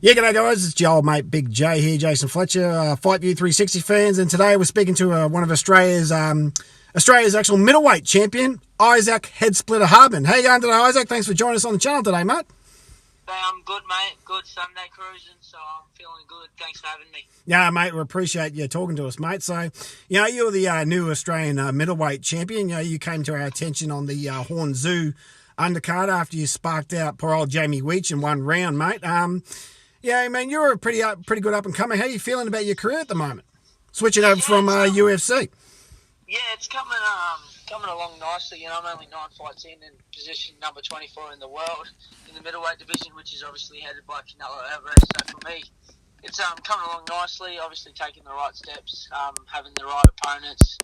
Yeah, g'day guys, it's your old mate Big J here, Jason Fletcher, Fight View 360 fans, and today we're speaking to one of Australia's actual middleweight champion, Issac Hardman. How you going today, Isaac? Thanks for joining us on the channel today, mate. I'm good, mate. Good Sunday cruising, so I'm feeling good. Thanks for having me. Yeah, mate, we appreciate you talking to us, mate. So, you're the new Australian middleweight champion. You came to our attention on the Tszyu undercard after you sparked out poor old Jamie Weech in one round, mate. Yeah, man, you're a pretty good up and comer. How are you feeling about your career at the moment? Switching over from UFC. Yeah, it's coming along nicely. I'm only 9 fights in position number 24 in the world in the middleweight division, which is obviously headed by Canelo Alvarez. So for me, it's coming along nicely. Obviously taking the right steps, having the right opponents.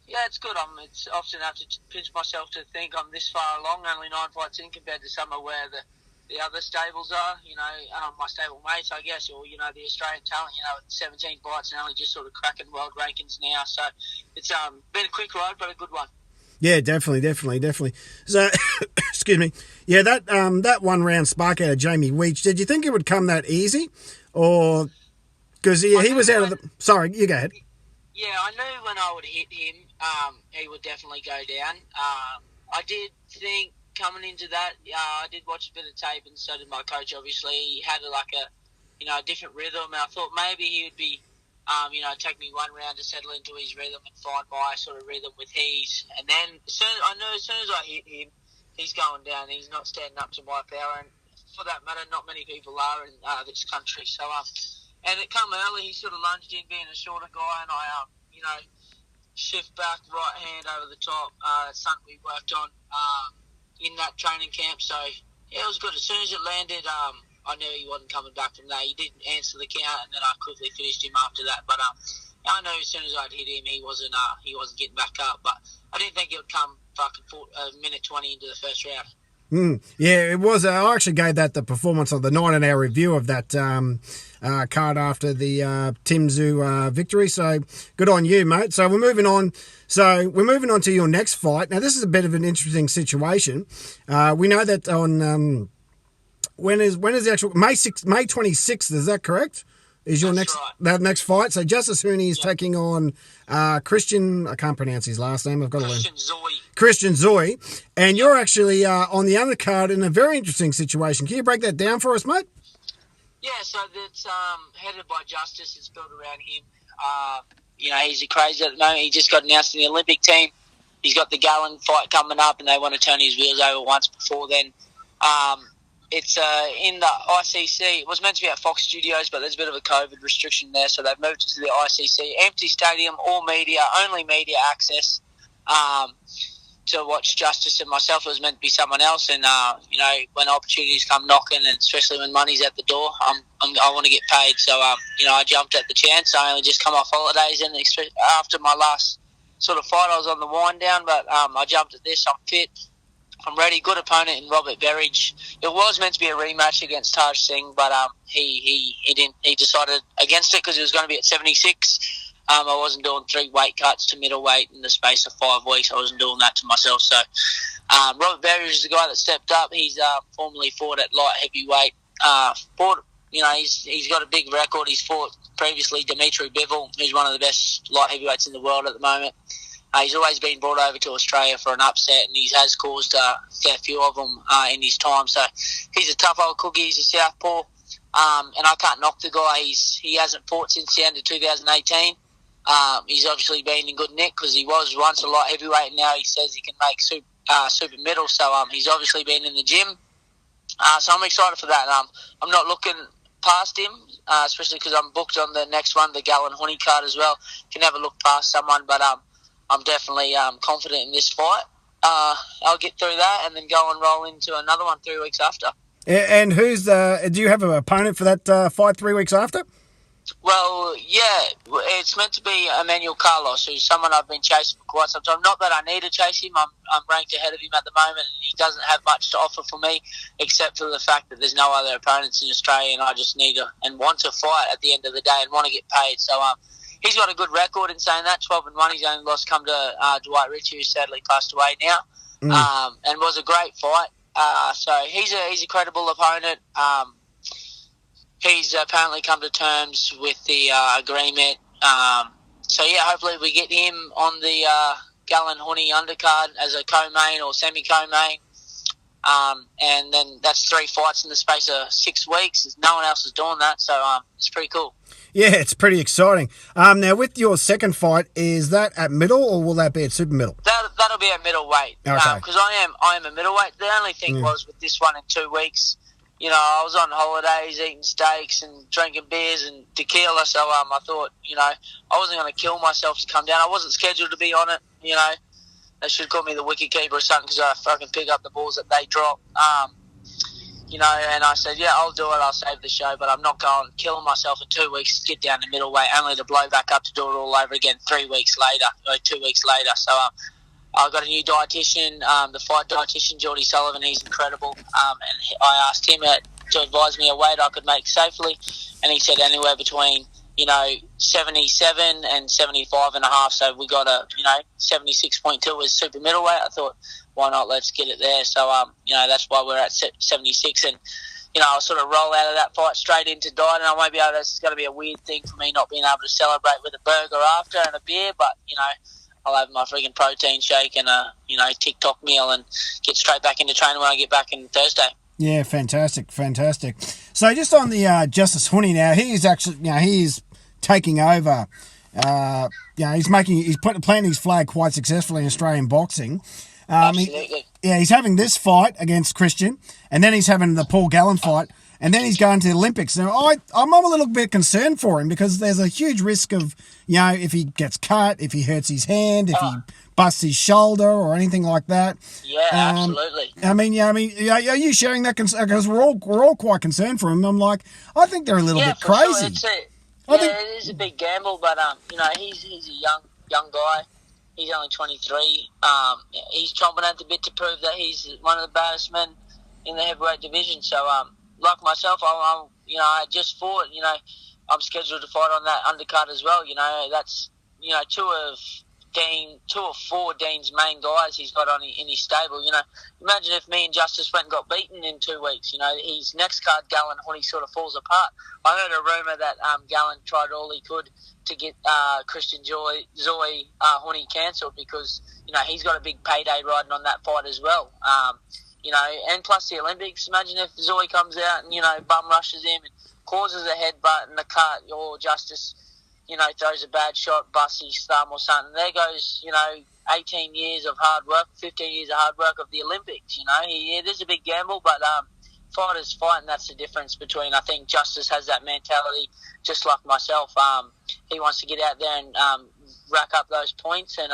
Yeah, it's good. It's often have to pinch myself to think I'm this far along, only 9 fights in compared to somewhere where the other stables are, my stable mates, I guess, or, the Australian talent, 17 fights and only just sort of cracking world rankings now. So it's been a quick ride, but a good one. Yeah, definitely. So, excuse me. Yeah, that one round spark out of Jamie Weech, did you think it would come that easy? Or, because he was out of the... Sorry, you go ahead. Yeah, I knew when I would hit him, he would definitely go down. I did think, coming into that, I did watch a bit of tape, and so did my coach. Obviously, he had a different rhythm, and I thought maybe he would be, take me one round to settle into his rhythm and find my sort of rhythm with his. And then as soon as I hit him, he's going down. He's not standing up to my power, and for that matter, not many people are in this country. So, and it come early. He sort of lunged in, being a shorter guy, and I, shift back, right hand over the top. That's something we worked on. In that training camp, so yeah, it was good. As soon as it landed, I knew he wasn't coming back from that. He didn't answer the count, and then I quickly finished him after that. But I knew as soon as I'd hit him, he wasn't getting back up. But I didn't think it would come minute 20 into the first round. Yeah, it was. I actually gave that the performance of the night in our review of that card after the Tszyu victory. So good on you, mate. So we're moving on. To your next fight. Now this is a bit of an interesting situation. We know that on when is the actual May 26th? Is that correct? Is your That's next fight? So Justice Huni is taking on Christian. I can't pronounce his last name. I've got to learn. Christian Tszyu, and you're actually on the undercard in a very interesting situation. Can you break that down for us, mate? Yeah, so it's headed by Justice. It's built around him. He's crazy at the moment. He just got announced in the Olympic team. He's got the Gallen fight coming up, and they want to turn his wheels over once before then. It's in the ICC. It was meant to be at Fox Studios, but there's a bit of a COVID restriction there, so they've moved it to the ICC. Empty stadium, all media, only media access to watch Justice and myself. It was meant to be someone else, and when opportunities come knocking, and especially when money's at the door, I want to get paid. So I jumped at the chance. I only just come off holidays, and after my last sort of fight, I was on the wind down, but I jumped at this. I'm fit. I'm ready. Good opponent in Robert Berridge. It was meant to be a rematch against Taj Singh, but he didn't. He decided against it because it was going to be at 76. I wasn't doing 3 weight cuts to middleweight in the space of 5 weeks. I wasn't doing that to myself. So Robert Berridge is the guy that stepped up. He's formerly fought at light heavyweight. He's got a big record. He's fought previously Dimitri Bivol, who's one of the best light heavyweights in the world at the moment. He's always been brought over to Australia for an upset, and he has caused a fair few of them in his time. So he's a tough old cookie. He's a southpaw, and I can't knock the guy. He hasn't fought since the end of 2018. He's obviously been in good nick because he was once a light heavyweight, and now he says he can make super middle. So he's obviously been in the gym. So I'm excited for that. I'm not looking past him, especially because I'm booked on the next one, the Gallen Huni card as well. Can never look past someone, but I'm definitely confident in this fight. I'll get through that and then go and roll into another one 3 weeks after. And who's do you have an opponent for that fight 3 weeks after? Well, yeah, it's meant to be Emmanuel, who's someone I've been chasing for quite some time. Not that I need to chase him. I'm ranked ahead of him at the moment, and he doesn't have much to offer for me, except for the fact that there's no other opponents in Australia, and I just need to and want to fight at the end of the day and want to get paid. So he's got a good record in saying that, 12-1. He's only lost come to Dwight Ritchie, who sadly passed away now, and was a great fight. So he's a credible opponent. he's apparently come to terms with the agreement. So yeah, hopefully we get him on the Gallen Huni undercard as a co-main or semi-co-main. And then that's 3 fights in the space of 6 weeks. No one else is doing that, so it's pretty cool. Yeah, it's pretty exciting. Now, with your second fight, is that at middle or will that be at super middle? That'll be at middleweight. Okay. Because I am a middleweight. The only thing was with this one in 2 weeks, I was on holidays eating steaks and drinking beers and tequila, so I thought, I wasn't going to kill myself to come down. I wasn't scheduled to be on it, They should call me the wicket keeper or something because I fucking pick up the balls that they drop. And I said, yeah, I'll do it. I'll save the show, but I'm not going killing myself in 2 weeks to get down to middleweight, only to blow back up to do it all over again 3 weeks later, or 2 weeks later. So I got a new dietitian, the fight dietitian, Geordie Sullivan. He's incredible. And I asked him to advise me a weight I could make safely, and he said anywhere between 77 and 75 and a half. So we got 76.2 as super middleweight. I thought, why not? Let's get it there. So, that's why we're at 76. And, I'll sort of roll out of that fight straight into diet, and I won't be able to, it's going to be a weird thing for me not being able to celebrate with a burger after and a beer, but, I'll have my freaking protein shake and a, TikTok meal and get straight back into training when I get back in Thursday. Yeah, fantastic. So just on the Justice Huni now, he's actually, he's taking over. He's planting his flag quite successfully in Australian boxing. Absolutely. He's having this fight against Christian, and then he's having the Paul Gallen fight, and then he's going to the Olympics. Now, I'm a little bit concerned for him because there's a huge risk of, if he gets cut, if he hurts his hand, if he busts his shoulder or anything like that. Yeah, absolutely. Are you sharing that concern? Because we're all quite concerned for him. I'm like, I think they're a little bit crazy. Sure. It is a big gamble, but he's a young guy. He's only 23. He's chomping at the bit to prove that he's one of the baddest men in the heavyweight division. So, like myself, I just fought. I'm scheduled to fight on that undercard as well. That's two or four Dean's main guys he's got on in his stable. Imagine if me and Justice went and got beaten in 2 weeks. His next card, Gallen Huni, sort of falls apart. I heard a rumour that Gallen tried all he could to get Christian Zoe Huni cancelled because, he's got a big payday riding on that fight as well. And plus the Olympics. Imagine if Zoe comes out and, bum rushes him and causes a headbutt and the cut, or Justice, throws a bad shot, busts his thumb or something. There goes, 18 years of hard work, 15 years of hard work of the Olympics. It is a big gamble, but fighters fight, and that's the difference between, I think Justice has that mentality, just like myself. He wants to get out there and rack up those points and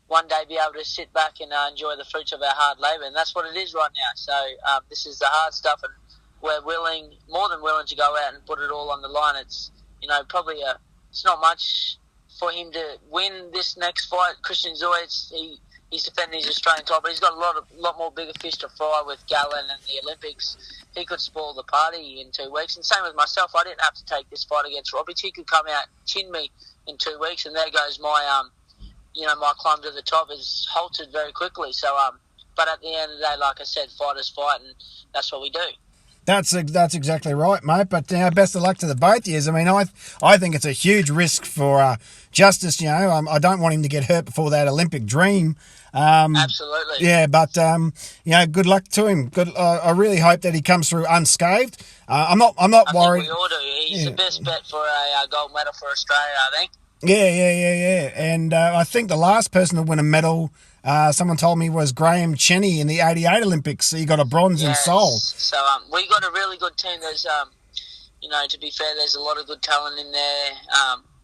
one day be able to sit back and enjoy the fruits of our hard labour, and that's what it is right now. So this is the hard stuff, and we're more than willing to go out and put it all on the line. It's, it's not much for him to win this next fight. Christian Zoe, he's defending his Australian title, but he's got a lot more bigger fish to fry with Gallen and the Olympics. He could spoil the party in 2 weeks. And same with myself. I didn't have to take this fight against Robbie. He could come out, chin me in 2 weeks, and there goes my my climb to the top is halted very quickly. So, but at the end of the day, like I said, fighters fight, and that's what we do. That's exactly right, mate. But best of luck to the both of you. I think it's a huge risk for Justice. I don't want him to get hurt before that Olympic dream. Absolutely. Yeah, but good luck to him. I really hope that he comes through unscathed. I'm not worried. I think we all do. He's the best bet for a gold medal for Australia, I think. Yeah. And I think the last person to win a medal, someone told me, was Graham Cheney in the '88 Olympics. He got a bronze in Seoul. So we got a really good team. There's, to be fair, there's a lot of good talent in there.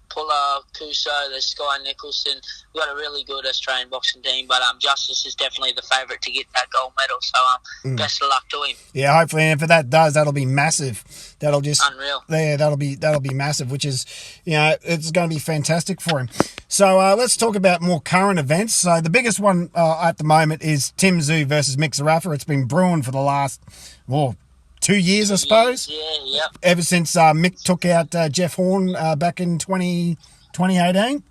Puller, Kuso, there's Sky Nicholson. We've got a really good Australian boxing team, but Justice is definitely the favourite to get that gold medal. So best of luck to him. Yeah, hopefully, and if that does, that'll be massive. That'll just unreal. Yeah, that'll be massive, which is, it's going to be fantastic for him. So let's talk about more current events. So the biggest one at the moment is Tszyu versus Mick Zerafa. It's been brewing for the last 2 years, I suppose. Yeah. Ever since Mick took out Jeff Horn back in 2018.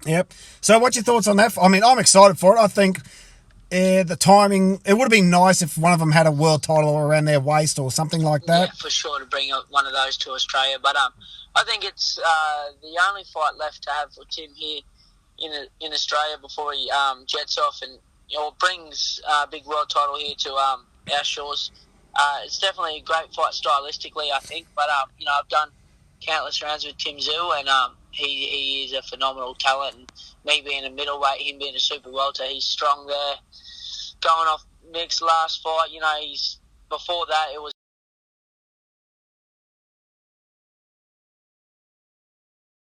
Yep. So what's your thoughts on that? I mean, I'm excited for it. I think Yeah, the timing. It would have been nice if one of them had a world title around their waist or something like that. Yeah, for sure, to bring one of those to Australia. But I think it's the only fight left to have for Tim here in Australia before he jets off and brings a big world title here to our shores. It's definitely a great fight stylistically, I think. But I've done countless rounds with Tszyu, and he is a phenomenal talent. And me being a middleweight, him being a super welter, he's strong there. Going off Mick's last fight, before that it was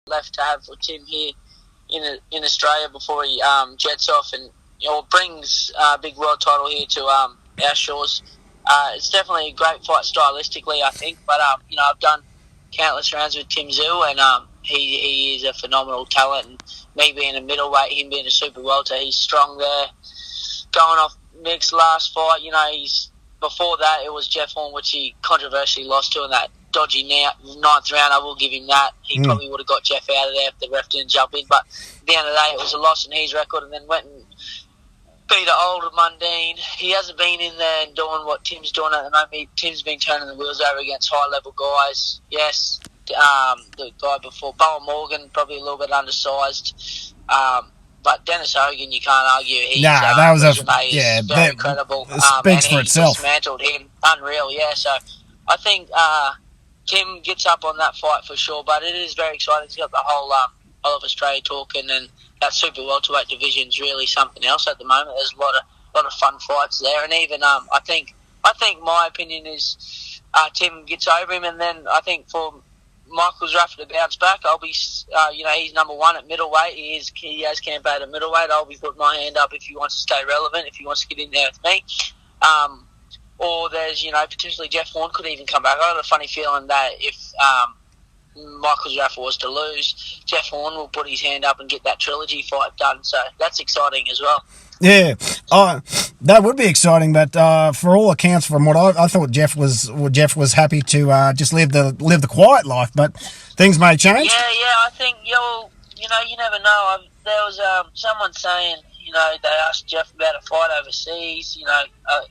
left to have for Tim here in Australia before he jets off and brings a big world title here to our shores. It's definitely a great fight stylistically, I think. But I've done countless rounds with Tszyu, and he is a phenomenal talent. And me being a middleweight, him being a super welter, he's strong there. Going off Mick's last fight, before that it was Jeff Horn, which he controversially lost to in that dodgy ninth round. I will give him that. He probably would have got Jeff out of there if the ref didn't jump in. But at the end of the day, it was a loss in his record, and then went and beat an older Mundine. He hasn't been in there and doing what Tim's doing at the moment. Tim's been turning the wheels over against high-level guys. Yes, the guy before, Bowen Morgan, probably a little bit undersized. But Dennis Hogan, you can't argue. That was very credible. Speaks for itself. Dismantled him, unreal. Yeah, so I think Tim gets up on that fight for sure. But it is very exciting. He's got the whole of Australia talking, and that super welterweight division is really something else at the moment. There's a lot of fun fights there, and even I think my opinion is Tim gets over him, and then I think for Michael Zerafa to bounce back, I'll be, he's number one at middleweight. He has campaigned at middleweight. I'll be putting my hand up if he wants to stay relevant, if he wants to get in there with me. Or there's, potentially Jeff Horn could even come back. I have a funny feeling that if Michael Zerafa was to lose, Jeff Horn will put his hand up and get that trilogy fight done. So that's exciting as well. Yeah, that would be exciting. But for all accounts, from what I thought, Jeff was happy to just live the quiet life. But things may change. Yeah. I think you never know. There was someone saying, they asked Jeff about a fight overseas.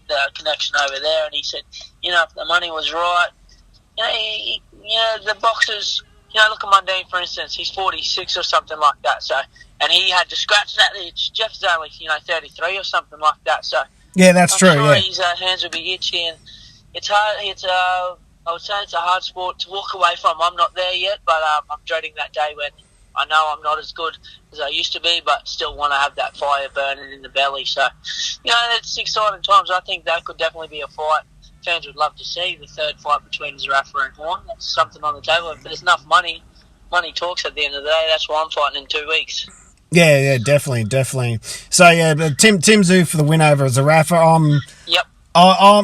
The connection over there, and he said, if the money was right, the boxers. Look at Mundine, for instance. He's 46 or something like that. So, and he had to scratch that itch. Jeff's only, 33 or something like that. So, yeah, that's I'm true. Sure yeah, his hands will be itchy, and it's hard. I would say it's a hard sport to walk away from. I'm not there yet, but I'm dreading that day when I know I'm not as good as I used to be, but still want to have that fire burning in the belly. So, it's exciting times. I think that could definitely be a fight fans would love to see, the third fight between Zerafa and Horn. That's something on the table. If there's enough money talks at the end of the day. That's why I'm fighting in 2 weeks. Yeah, definitely. So yeah, but Tszyu for the win over Zerafa. Yep. I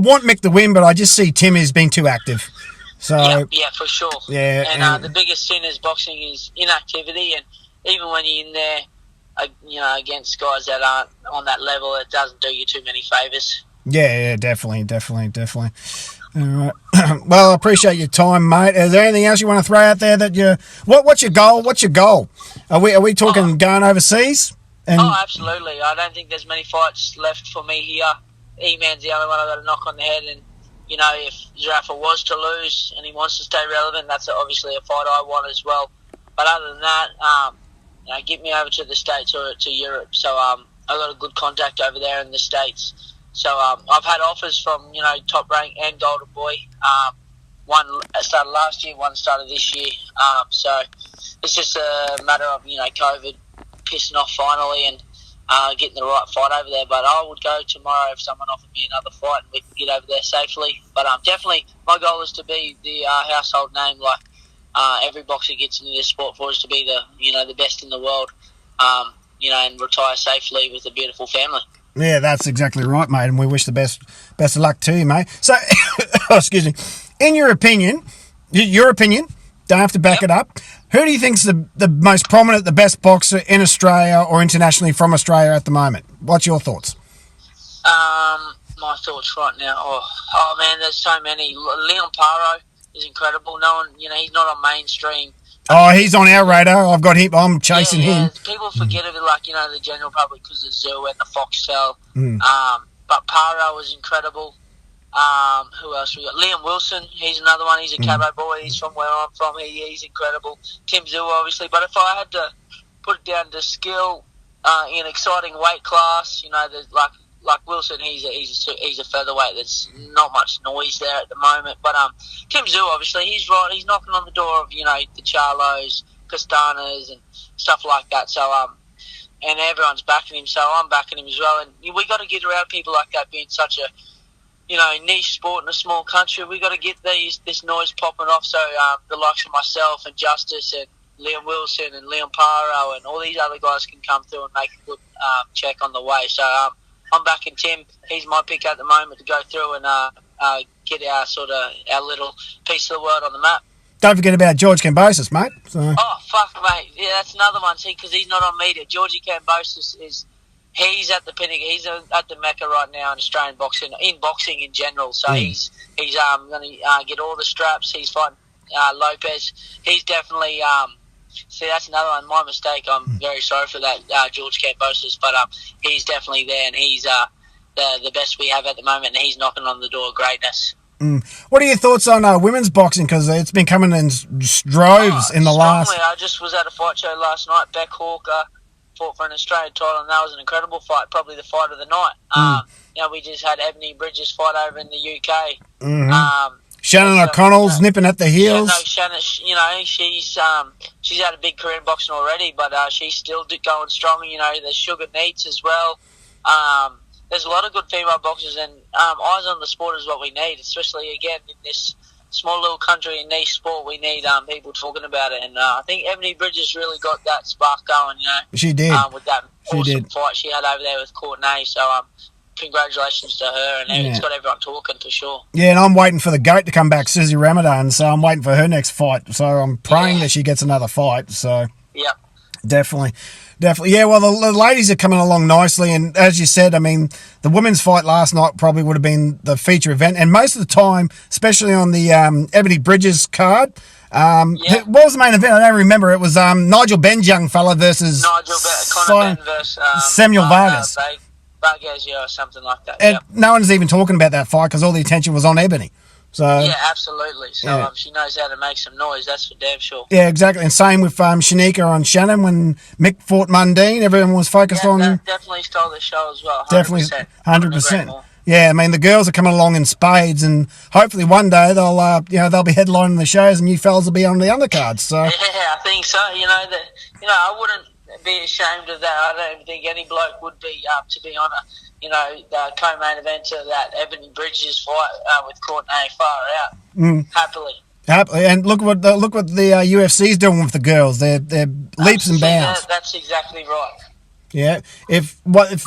want Mick to win, but I just see Tim as being too active. So yeah, for sure. Yeah, and the biggest sin is boxing is inactivity, and even when you're in there, against guys that aren't on that level, it doesn't do you too many favours. Yeah, definitely. All right. Well, I appreciate your time, mate. Is there anything else you want to throw out there that what's your goal? Are we talking going overseas? Absolutely. I don't think there's many fights left for me here. E-Man's the only one I've got to knock on the head, and if Zerafa was to lose and he wants to stay relevant, that's obviously a fight I want as well. But other than that, get me over to the States or to Europe. So I've got a good contact over there in the States. So I've had offers from, Top Rank and Golden Boy. One started last year, one started this year. So it's just a matter of, COVID pissing off finally and getting the right fight over there. But I would go tomorrow if someone offered me another fight and we can get over there safely. But definitely my goal is to be the household name like every boxer gets into this sport for, is to be the best in the world, and retire safely with a beautiful family. Yeah, that's exactly right, mate, and we wish the best of luck to you, mate. So, excuse me, in your opinion, don't have to back it up, who do you think's the most prominent, the best boxer in Australia or internationally from Australia at the moment? What's your thoughts? My thoughts right now, man, there's so many. Leon Paro is incredible. No one, he's not on mainstream Oh, he's on our radar. I've got him. I'm chasing him. People forget of it, like, the general public, because of Tszyu and the Fox fell. Mm. But Paro was incredible. Who else we got? Liam Wilson. He's another one. He's a Cabo boy. He's from where I'm from. He's incredible. Tszyu, obviously. But if I had to put it down to skill in exciting weight class, there's like Wilson, he's a featherweight. There's not much noise there at the moment. But Tszyu, obviously, he's right. He's knocking on the door of the Charlos, Castanas, and stuff like that. So and everyone's backing him. So I'm backing him as well. And we got to get around people like that, being such a niche sport in a small country. We got to get this noise popping off. So the likes of myself and Justice and Liam Wilson and Liam Paro and all these other guys can come through and make a good check on the way. So I'm backing Tim. He's my pick at the moment to go through and get our little piece of the world on the map. Don't forget about George Kambosos, mate. So. Oh, fuck, mate. Yeah, that's another one. See, because he's not on media. Georgie Kambosos he's at the pinnacle. He's at the mecca right now in Australian boxing, in boxing in general. So he's going to get all the straps. He's fighting Lopez. He's definitely... see, that's another one. My mistake. I'm very sorry for that, George Kambosos. But he's definitely there, and he's the best we have at the moment, and he's knocking on the door of greatness. What are your thoughts on women's boxing? Because it's been coming in droves in the last... I just was at a fight show last night. Beck Hawker fought for an Australian title, and that was an incredible fight, probably the fight of the night. We just had Ebony Bridges fight over in the UK. Mm-hmm. Shannon O'Connell's nipping at the heels. Shannon, she's had a big career in boxing already, but she's still going strong. There's Sugar Neats as well. There's a lot of good female boxers, and eyes on the sport is what we need, especially, again, in this small little country and niche sport. We need people talking about it, and I think Ebony Bridges really got that spark going, She did. With that awesome fight she had over there with Courtney, so congratulations to her, and it's got everyone talking for sure. Yeah, and I'm waiting for the GOAT to come back, Susie Ramadan, so I'm waiting for her next fight, so I'm praying that she gets another fight, so... Yep. Definitely. Yeah, well, the ladies are coming along nicely, and as you said, I mean, the women's fight last night probably would have been the feature event, and most of the time, especially on the Ebony Bridges card, what was the main event? I don't remember. It was Nigel Ben's young fella versus Conor Ben versus Samuel Vargas. Vargas, or something like that. And no one's even talking about that fight because all the attention was on Ebony. So, yeah, absolutely. So she knows how to make some noise, that's for damn sure. Yeah, exactly. And same with Shanika on Shannon when Mick fought Mundine. Everyone was focused on... That definitely stole the show as well. 100%. Definitely, 100%. Yeah, I mean, the girls are coming along in spades, and hopefully one day they'll be headlining the shows, and you fellas will be on the undercards. So yeah, I think so. I wouldn't be ashamed of that. I don't think any bloke would be to be on the co-main event to that Ebony Bridges fight with Courtney far out. Happily. And look what the UFC's doing with the girls. They're leaps and bounds. That's exactly right. Yeah. If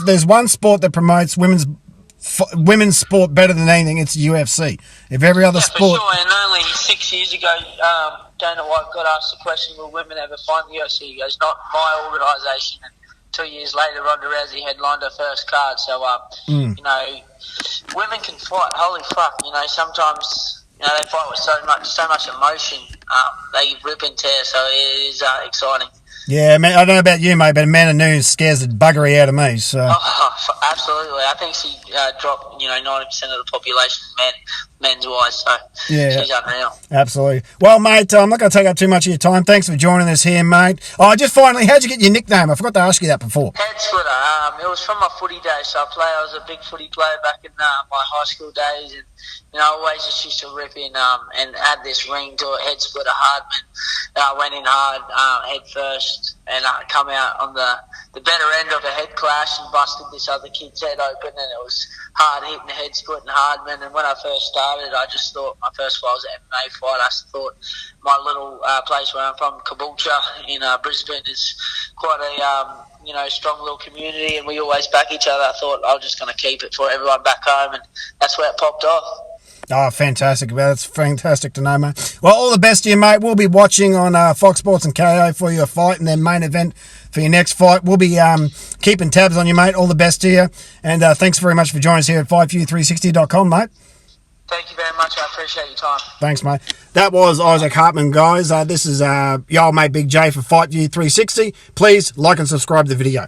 there's one sport that promotes women's sport better than anything, it's UFC. If every other sport... for sure. And only 6 years ago, Dana White got asked the question, will women ever find the UFC? He goes, not my organisation. And 2 years later, Ronda Rousey headlined her first card. So, women can fight. Holy fuck. Sometimes, they fight with so much emotion. They rip and tear, so it is exciting. Yeah, man, I don't know about you, mate, but Amanda Nunes scares the buggery out of me. So. Oh, absolutely. I think she dropped, 90% of the population, men's wise. So she's unreal. Absolutely. Well, mate, I'm not going to take up too much of your time. Thanks for joining us here, mate. Oh, just finally, how'd you get your nickname? I forgot to ask you that before. Head splitter. It was from my footy days. So I was a big footy player back in my high school days, and I always just used to rip in and add this ring to it. Head splitter Hardman. I went in hard, head first, and come out on the better end of a head clash and busted this other kid's head open, and it was hard hitting, head splitting Hardman. And when I first started, I just thought my first fight was an MMA fight. I thought my little place where I'm from, Caboolture in Brisbane, is quite a strong little community, and we always back each other. I thought I was just going to keep it for everyone back home, and that's where it popped off. Oh, fantastic. Well, that's fantastic to know, mate. Well, all the best to you, mate. We'll be watching on Fox Sports and KO for your fight and then main event for your next fight. We'll be keeping tabs on you, mate. All the best to you. And thanks very much for joining us here at 5view360.com, mate. Thank you very much. I appreciate your time. Thanks, mate. That was Issac Hardman, guys. This is your old mate Big J for Fight View 360. Please like and subscribe to the video.